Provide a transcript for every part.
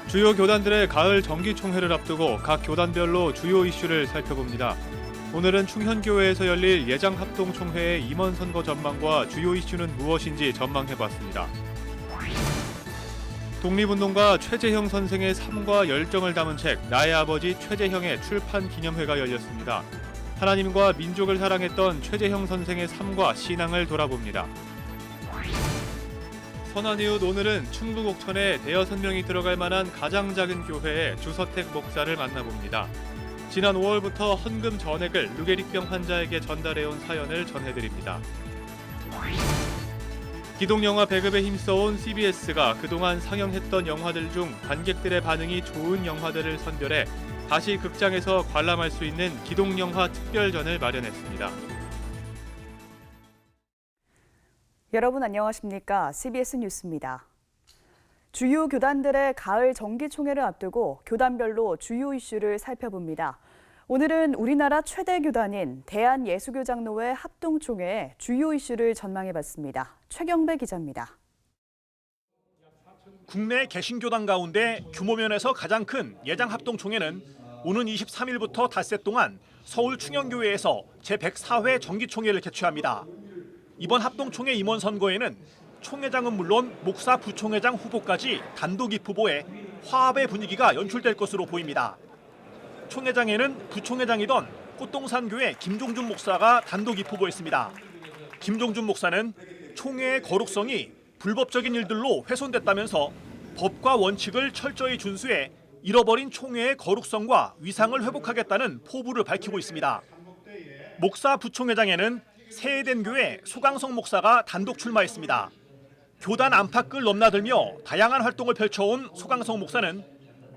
주요 교단들의 가을 정기총회를 앞두고 각 교단별로 주요 이슈를 살펴봅니다. 오늘은 충현교회에서 열릴 예장합동총회의 임원선거 전망과 주요 이슈는 무엇인지 전망해봤습니다. 독립운동가 최재형 선생의 삶과 열정을 담은 책 나의 아버지 최재형의 출판 기념회가 열렸습니다. 하나님과 민족을 사랑했던 최재형 선생의 삶과 신앙을 돌아봅니다. 선한 이웃 오늘은 충북 옥천에 대여섯 명이 들어갈 만한 가장 작은 교회의 주서택 목사를 만나봅니다. 지난 5월부터 헌금 전액을 루게릭병 환자에게 전달해온 사연을 전해드립니다. 기동영화 배급에 힘써온 CBS가 그동안 상영했던 영화들 중 관객들의 반응이 좋은 영화들을 선별해 다시 극장에서 관람할 수 있는 기동영화 특별전을 마련했습니다. 여러분 안녕하십니까? CBS 뉴스입니다. 주요 교단들의 가을 정기총회를 앞두고 교단별로 주요 이슈를 살펴봅니다. 오늘은 우리나라 최대 교단인 대한예수교장로회 합동총회의 주요 이슈를 전망해봤습니다. 최경배 기자입니다. 국내 개신교단 가운데 규모면에서 가장 큰 예장합동총회는 오는 23일부터 닷새 동안 서울 충현교회에서 제104회 정기총회를 개최합니다. 이번 합동총회 임원 선거에는 총회장은 물론 목사 부총회장 후보까지 단독 입후보에 화합의 분위기가 연출될 것으로 보입니다. 총회장에는 부총회장이던 꽃동산교회 김종준 목사가 단독 입후보했습니다. 김종준 목사는 총회의 거룩성이 불법적인 일들로 훼손됐다면서 법과 원칙을 철저히 준수해 잃어버린 총회의 거룩성과 위상을 회복하겠다는 포부를 밝히고 있습니다. 목사 부총회장에는 세해된 교회 소강성 목사가 단독 출마했습니다. 교단 안팎을 넘나들며 다양한 활동을 펼쳐온 소강성 목사는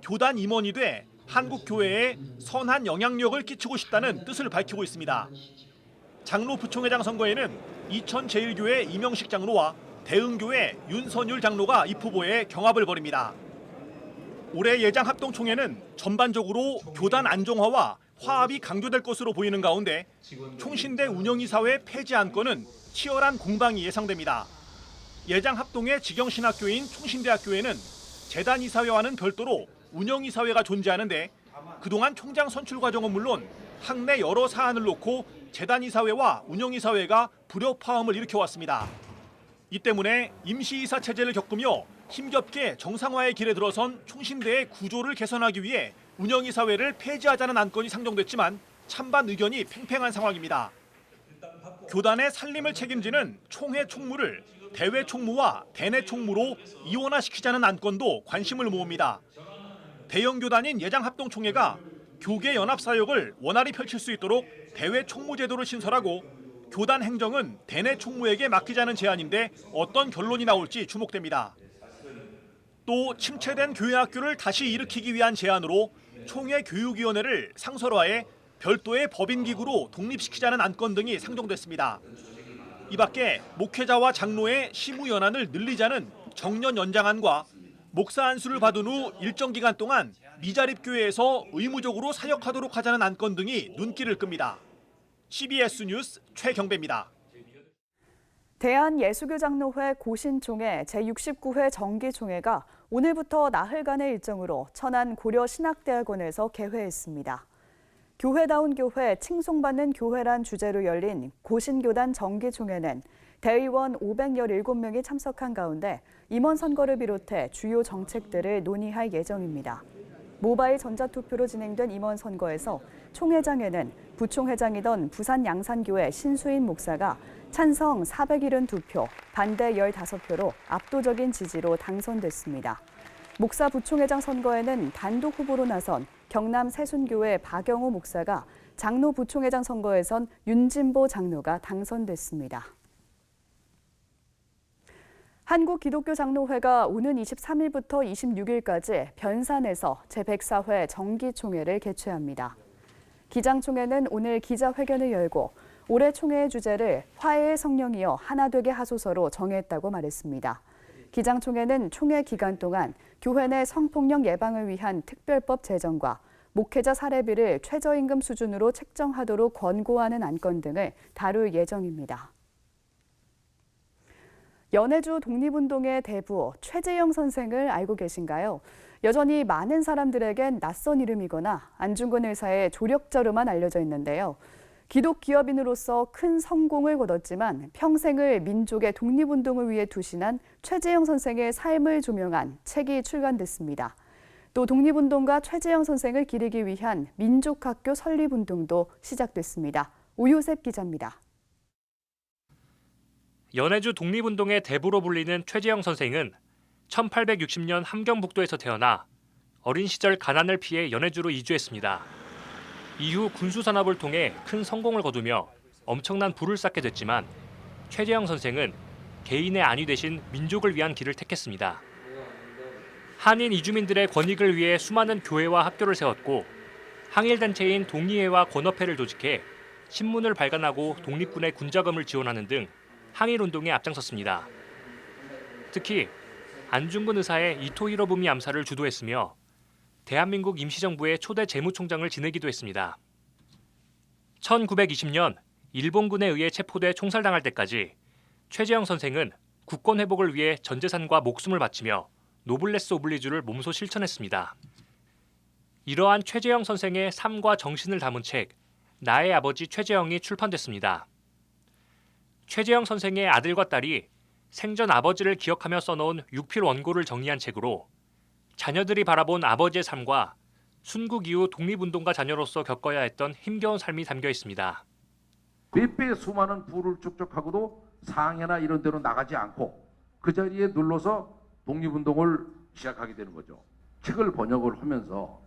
교단 임원이 돼 한국 교회에 선한 영향력을 끼치고 싶다는 뜻을 밝히고 있습니다. 장로 부총회장 선거에는 이천 제1교회 이명식 장로와 대흥교회 윤선율 장로가 입후보에 경합을 벌입니다. 올해 예장 합동총회는 전반적으로 교단 안정화와 화합이 강조될 것으로 보이는 가운데 총신대 운영이사회 폐지 안건은 치열한 공방이 예상됩니다. 예장 합동의 직영신학교인 총신대학교에는 재단이사회와는 별도로 운영이사회가 존재하는데 그동안 총장 선출 과정은 물론 학내 여러 사안을 놓고 재단이사회와 운영이사회가 불협화음을 일으켜왔습니다. 이 때문에 임시이사 체제를 겪으며 힘겹게 정상화의 길에 들어선 총신대의 구조를 개선하기 위해 운영이사회를 폐지하자는 안건이 상정됐지만 찬반 의견이 팽팽한 상황입니다. 교단의 살림을 책임지는 총회 총무를 대외 총무와 대내 총무로 이원화시키자는 안건도 관심을 모읍니다. 대형 교단인 예장합동총회가 교계 연합 사역을 원활히 펼칠 수 있도록 대외 총무 제도를 신설하고 교단 행정은 대내 총무에게 맡기자는 제안인데 어떤 결론이 나올지 주목됩니다. 또 침체된 교회 학교를 다시 일으키기 위한 제안으로 총회 교육위원회를 상설화해 별도의 법인기구로 독립시키자는 안건 등이 상정됐습니다. 이 밖에 목회자와 장로의 시무연한을 늘리자는 정년 연장안과 목사 안수를 받은 후 일정 기간 동안 미자립교회에서 의무적으로 사역하도록 하자는 안건 등이 눈길을 끕니다. CBS 뉴스 최경배입니다. 대한예수교장로회 고신총회 제69회 정기총회가 오늘부터 나흘간의 일정으로 천안 고려신학대학원에서 개회했습니다. 교회다운 교회, 칭송받는 교회란 주제로 열린 고신교단 정기총회는 대의원 517명이 참석한 가운데 임원 선거를 비롯해 주요 정책들을 논의할 예정입니다. 모바일 전자투표로 진행된 임원 선거에서 총회장에는 부총회장이던 부산 양산교회 신수인 목사가 찬성 472표, 반대 15표로 압도적인 지지로 당선됐습니다. 목사 부총회장 선거에는 단독 후보로 나선 경남 세순교회 박영호 목사가 장로 부총회장 선거에선 윤진보 장로가 당선됐습니다. 한국기독교장로회가 오는 23일부터 26일까지 변산에서 제104회 정기총회를 개최합니다. 기장총회는 오늘 기자회견을 열고 올해 총회의 주제를 화해의 성령이여 하나 되게 하소서로 정했다고 말했습니다. 기장총회는 총회 기간 동안 교회 내 성폭력 예방을 위한 특별법 제정과 목회자 사례비를 최저임금 수준으로 책정하도록 권고하는 안건 등을 다룰 예정입니다. 연해주 독립운동의 대부 최재형 선생을 알고 계신가요? 여전히 많은 사람들에겐 낯선 이름이거나 안중근 의사의 조력자로만 알려져 있는데요. 기독 기업인으로서 큰 성공을 거뒀지만 평생을 민족의 독립운동을 위해 투신한 최재형 선생의 삶을 조명한 책이 출간됐습니다. 또 독립운동가 최재형 선생을 기리기 위한 민족학교 설립운동도 시작됐습니다. 오요셉 기자입니다. 연해주 독립운동의 대부로 불리는 최재형 선생은 1860년 함경북도에서 태어나 어린 시절 가난을 피해 연해주로 이주했습니다. 이후 군수산업을 통해 큰 성공을 거두며 엄청난 부를 쌓게 됐지만 최재형 선생은 개인의 안위 대신 민족을 위한 길을 택했습니다. 한인 이주민들의 권익을 위해 수많은 교회와 학교를 세웠고 항일단체인 동의회와 권업회를 조직해 신문을 발간하고 독립군의 군자금을 지원하는 등 항일운동에 앞장섰습니다. 특히 안중근 의사의 이토 히로부미 암살을 주도했으며 대한민국 임시정부의 초대 재무총장을 지내기도 했습니다. 1920년 일본군에 의해 체포돼 총살당할 때까지 최재형 선생은 국권 회복을 위해 전 재산과 목숨을 바치며 노블레스 오블리주를 몸소 실천했습니다. 이러한 최재형 선생의 삶과 정신을 담은 책 나의 아버지 최재형이 출판됐습니다. 최재형 선생의 아들과 딸이 생전 아버지를 기억하며 써놓은 육필 원고를 정리한 책으로 자녀들이 바라본 아버지의 삶과 순국 이후 독립운동가 자녀로서 겪어야 했던 힘겨운 삶이 담겨 있습니다. 몇 배의 수많은 부를 축적하고도 상해나 이런 데로 나가지 않고 그 자리에 눌러서 독립운동을 시작하게 되는 거죠. 책을 번역을 하면서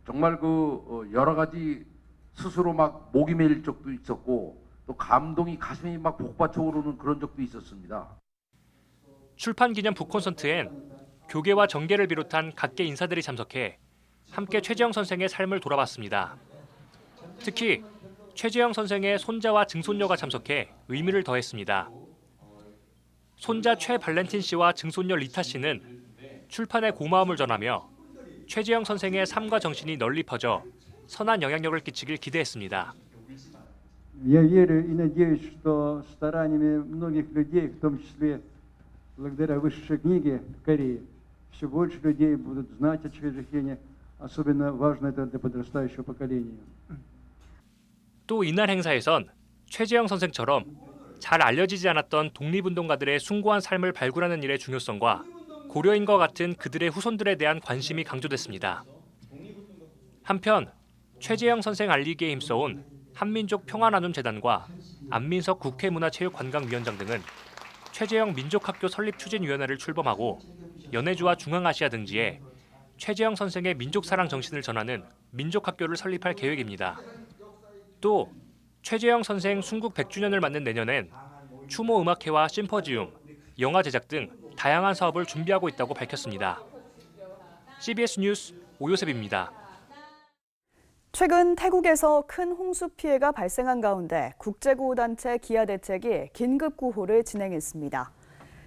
정말 여러 가지 스스로 막 목이 메일 적도 있었고 또 감동이 가슴이 막 복받쳐 오르는 그런 적도 있었습니다. 출판 기념 북콘서트엔 교계와 정계를 비롯한 각계 인사들이 참석해 함께 최재형 선생의 삶을 돌아봤습니다. 특히 최재형 선생의 손자와 증손녀가 참석해 의미를 더했습니다. 손자 최발렌틴 씨와 증손녀 리타 씨는 출판에 고마움을 전하며 최재형 선생의 삶과 정신이 널리 퍼져 선한 영향력을 끼치길 기대했습니다. Я верю и надеюсь, что стараниями многих людей, в том числе благодаря вышедшей книге в Корее, все больше людей будут знать о Чхве-Джихене. Особенно важно это для подрастающего поколения. 또 이날 행사에선 최재형 선생처럼 잘 알려지지 않았던 독립운동가들의 숭고한 삶을 발굴하는 일의 중요성과 고려인과 같은 그들의 후손들에 대한 관심이 강조됐습니다. 한편 최재형 선생 알리기에 힘써온 한민족 평화나눔재단과 안민석 국회문화체육관광위원장 등은 최재형 민족학교 설립추진위원회를 출범하고 연해주와 중앙아시아 등지에 최재형 선생의 민족사랑 정신을 전하는 민족학교를 설립할 계획입니다. 또 최재형 선생 순국 100주년을 맞는 내년엔 추모 음악회와 심포지움, 영화 제작 등 다양한 사업을 준비하고 있다고 밝혔습니다. CBS 뉴스 오요셉입니다. 최근 태국에서 큰 홍수 피해가 발생한 가운데 국제구호단체 기아대책이 긴급구호를 진행했습니다.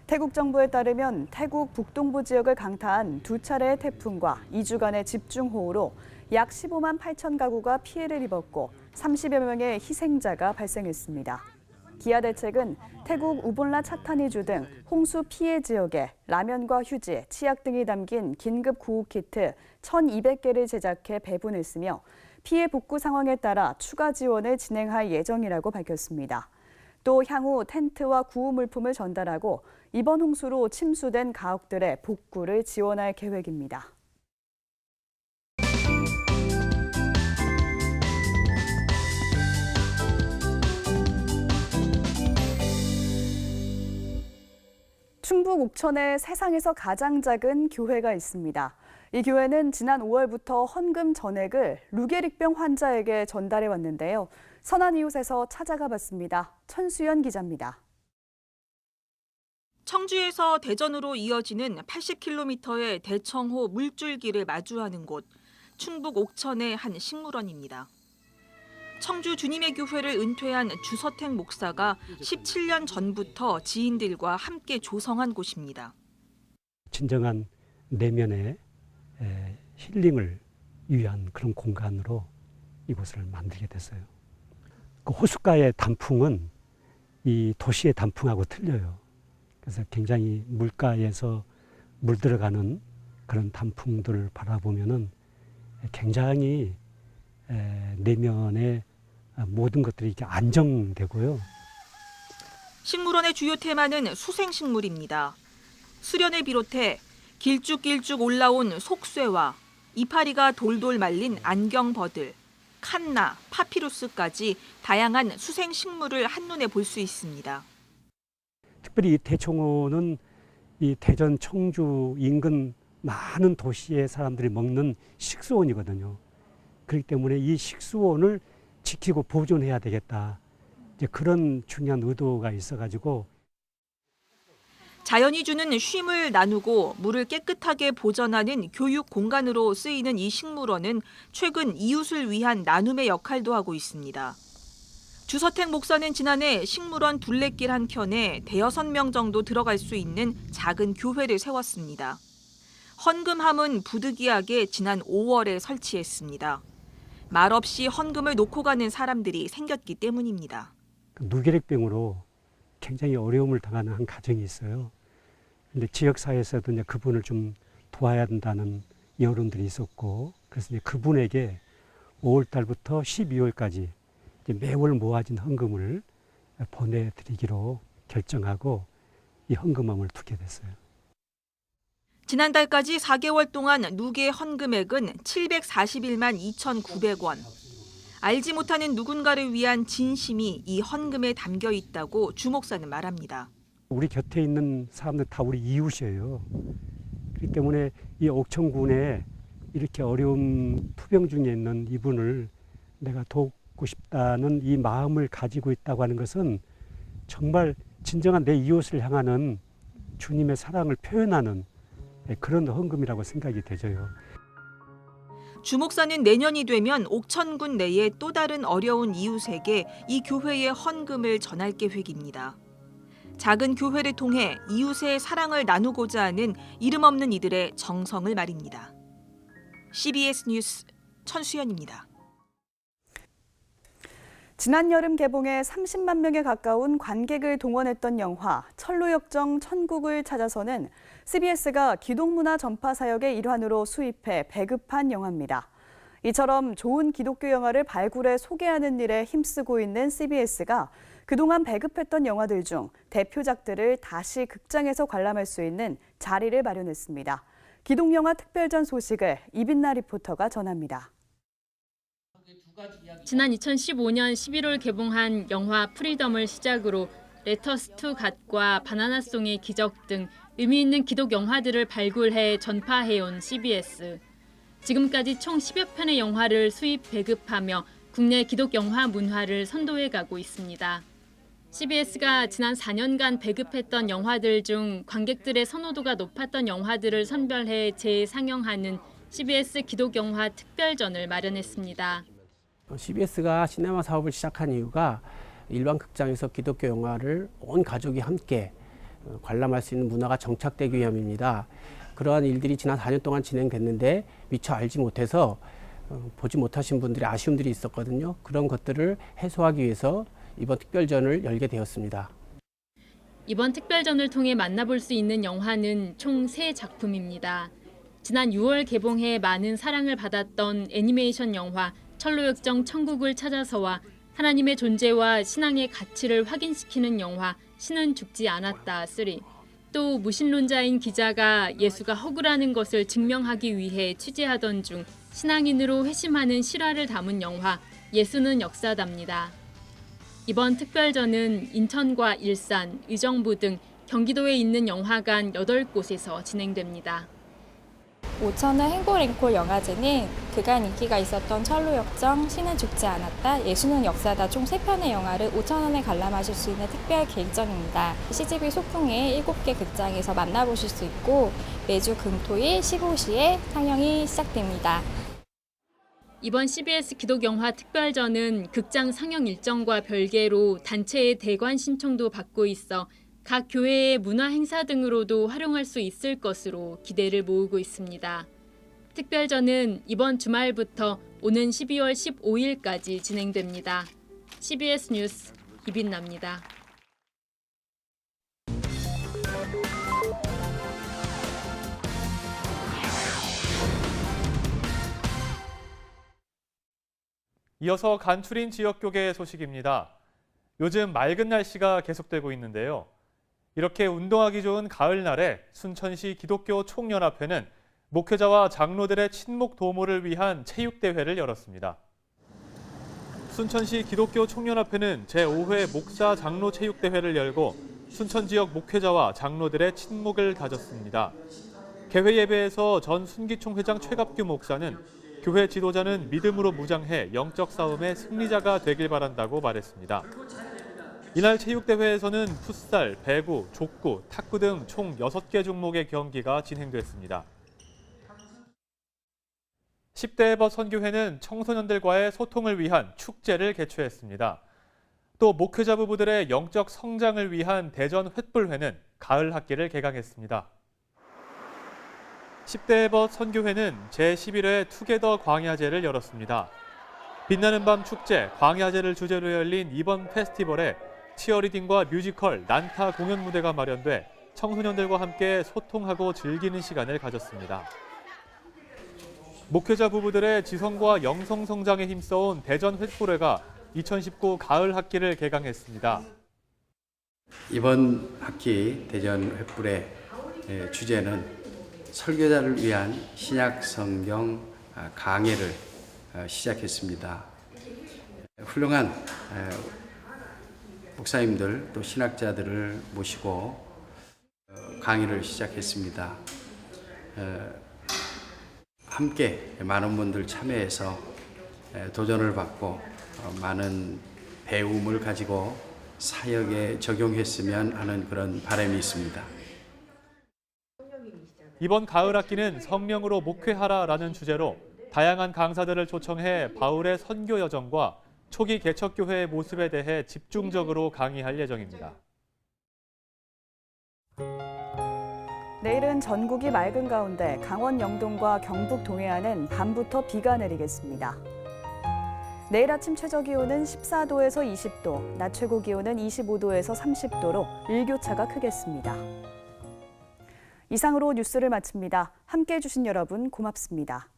태국 정부에 따르면 태국 북동부 지역을 강타한 두 차례의 태풍과 2주간의 집중호우로 약 15만 8천 가구가 피해를 입었고 30여 명의 희생자가 발생했습니다. 기아대책은 태국 우본라 차타니주 등 홍수 피해 지역에 라면과 휴지, 치약 등이 담긴 긴급 구호 키트 1,200개를 제작해 배분했으며 피해 복구 상황에 따라 추가 지원을 진행할 예정이라고 밝혔습니다. 또 향후 텐트와 구호 물품을 전달하고 이번 홍수로 침수된 가옥들의 복구를 지원할 계획입니다. 충북 옥천에 세상에서 가장 작은 교회가 있습니다. 이 교회는 지난 5월부터 헌금 전액을 루게릭병 환자에게 전달해 왔는데요. 선한 이웃에서 찾아가 봤습니다. 천수연 기자입니다. 청주에서 대전으로 이어지는 80km의 대청호 물줄기를 마주하는 곳, 충북 옥천의 한 식물원입니다. 청주 주님의 교회를 은퇴한 주서택 목사가 17년 전부터 지인들과 함께 조성한 곳입니다. 진정한 내면의 힐링을 위한 그런 공간으로 이곳을 만들게 됐어요. 그 호숫가의 단풍은 이 도시의 단풍하고 틀려요. 그래서 굉장히 물가에서 물들어가는 그런 단풍들을 바라보면은 굉장히 내면의 모든 것들이 이렇게 안정되고요. 식물원의 주요 테마는 수생식물입니다. 수련을 비롯해 길쭉길쭉 올라온 속쇠와 이파리가 돌돌 말린 안경버들, 칸나, 파피루스까지 다양한 수생식물을 한눈에 볼 수 있습니다. 특별히 이 대청호는 이 대전, 청주 인근 많은 도시의 사람들이 먹는 식수원이거든요. 그렇기 때문에 이 식수원을 지키고 보존해야 되겠다. 이제 그런 중요한 의도가 있어가지고 자연이 주는 쉼을 나누고 물을 깨끗하게 보전하는 교육 공간으로 쓰이는 이 식물원은 최근 이웃을 위한 나눔의 역할도 하고 있습니다. 주서택 목사는 지난해 식물원 둘레길 한켠에 5-6명 정도 들어갈 수 있는 작은 교회를 세웠습니다. 헌금함은 부득이하게 지난 5월에 설치했습니다. 말없이 헌금을 놓고 가는 사람들이 생겼기 때문입니다. 누계력병으로 굉장히 어려움을 당하는 한 가정이 있어요. 근데 지역사회에서도 이제 그분을 좀 도와야 된다는 여론들이 있었고, 그래서 이제 그분에게 5월 달부터 12월까지 이제 매월 모아진 헌금을 보내드리기로 결정하고 이 헌금함을 두게 됐어요. 지난달까지 4개월 동안 누계 헌금액은 741만 2,900원. 알지 못하는 누군가를 위한 진심이 이 헌금에 담겨 있다고 주 목사는 말합니다. 우리 곁에 있는 사람들 다 우리 이웃이에요. 그렇기 때문에 이 옥천군에 이렇게 어려움 투병 중에 있는 이분을 내가 돕고 싶다는 이 마음을 가지고 있다고 하는 것은 정말 진정한 내 이웃을 향하는 주님의 사랑을 표현하는 그런 헌금이라고 생각이 되져요. 주 목사는 내년이 되면 옥천군 내의 또 다른 어려운 이웃에게 이 교회의 헌금을 전할 계획입니다. 작은 교회를 통해 이웃의 사랑을 나누고자 하는 이름 없는 이들의 정성을 말입니다. CBS 뉴스 천수연입니다. 지난 여름 개봉해 30만 명에 가까운 관객을 동원했던 영화 철로역정 천국을 찾아서는 CBS가 기독문화 전파 사역의 일환으로 수입해 배급한 영화입니다. 이처럼 좋은 기독교 영화를 발굴해 소개하는 일에 힘쓰고 있는 CBS가 그동안 배급했던 영화들 중 대표작들을 다시 극장에서 관람할 수 있는 자리를 마련했습니다. 기독영화 특별전 소식을 이빈나 리포터가 전합니다. 지난 2015년 11월 개봉한 영화 프리덤을 시작으로 레터스 투 갓과 바나나송의 기적 등 의미 있는 기독 영화들을 발굴해 전파해온 CBS. 지금까지 총 10여 편의 영화를 수입 배급하며 국내 기독 영화 문화를 선도해가고 있습니다. CBS가 지난 4년간 배급했던 영화들 중 관객들의 선호도가 높았던 영화들을 선별해 재상영하는 CBS 기독 영화 특별전을 마련했습니다. CBS가 시네마 사업을 시작한 이유가 일반 극장에서 기독교 영화를 온 가족이 함께 관람할 수 있는 문화가 정착되기 위함입니다. 그러한 일들이 지난 4년 동안 진행됐는데 미처 알지 못해서 보지 못하신 분들의 아쉬움들이 있었거든요. 그런 것들을 해소하기 위해서 이번 특별전을 열게 되었습니다. 이번 특별전을 통해 만나볼 수 있는 영화는 총 3작품입니다. 지난 6월 개봉해 많은 사랑을 받았던 애니메이션 영화 철로역정 천국을 찾아서와 하나님의 존재와 신앙의 가치를 확인시키는 영화 신은 죽지 않았다 3. 또 무신론자인 기자가 예수가 허구라는 것을 증명하기 위해 취재하던 중 신앙인으로 회심하는 실화를 담은 영화 예수는 역사답니다. 이번 특별전은 인천과 일산, 의정부 등 경기도에 있는 영화관 8곳에서 진행됩니다. 오천의 행보링콜 영화제는 그간 인기가 있었던 철로역정, 신은 죽지 않았다, 예수는 역사다 총 3편의 영화를 5,000원에 관람하실 수 있는 특별 기획전입니다. CGV 소풍의 7개 극장에서 만나보실 수 있고 매주 금, 토, 일 15시에 상영이 시작됩니다. 이번 CBS 기독영화 특별전은 극장 상영 일정과 별개로 단체의 대관 신청도 받고 있어 각 교회의 문화 행사 등으로도 활용할 수 있을 것으로 기대를 모으고 있습니다. 특별전은 이번 주말부터 오는 12월 15일까지 진행됩니다. CBS 뉴스 이빈나입니다. 이어서 간추린 지역교계 소식입니다. 요즘 맑은 날씨가 계속되고 있는데요. 이렇게 운동하기 좋은 가을날에 순천시 기독교 총연합회는 목회자와 장로들의 친목 도모를 위한 체육대회를 열었습니다. 순천시 기독교 총연합회는 제5회 목사 장로 체육대회를 열고 순천 지역 목회자와 장로들의 친목을 다졌습니다. 개회 예배에서 전 순기총 회장 최갑규 목사는 교회 지도자는 믿음으로 무장해 영적 싸움의 승리자가 되길 바란다고 말했습니다. 이날 체육대회에서는 풋살, 배구, 족구, 탁구 등 총 6개 종목의 경기가 진행됐습니다. 10대 에버 선교회는 청소년들과의 소통을 위한 축제를 개최했습니다. 또 목회자 부부들의 영적 성장을 위한 대전 횃불회는 가을 학기를 개강했습니다. 10대 에버 선교회는 제11회 투게더 광야제를 열었습니다. 빛나는 밤 축제 광야제를 주제로 열린 이번 페스티벌에 치어리딩과 뮤지컬, 난타 공연 무대가 마련돼 청소년들과 함께 소통하고 즐기는 시간을 가졌습니다. 목회자 부부들의 지성과 영성 성장에 힘써온 대전 횃불회가 2019 가을 학기를 개강했습니다. 이번 학기 대전 횃불의 주제는 설교자를 위한 신약 성경 강해를 시작했습니다. 훌륭한 목사님들 또 신학자들을 모시고 강의를 시작했습니다. 함께 많은 분들 참여해서 도전을 받고 많은 배움을 가지고 사역에 적용했으면 하는 그런 바람이 있습니다. 이번 가을 학기는 성령으로 목회하라라는 주제로 다양한 강사들을 초청해 바울의 선교 여정과 초기 개척교회의 모습에 대해 집중적으로 강의할 예정입니다. 내일은 전국이 맑은 가운데 강원 영동과 경북 동해안은 밤부터 비가 내리겠습니다. 내일 아침 최저기온은 14도에서 20도, 낮 최고기온은 25도에서 30도로 일교차가 크겠습니다. 이상으로 뉴스를 마칩니다. 함께해 주신 여러분 고맙습니다.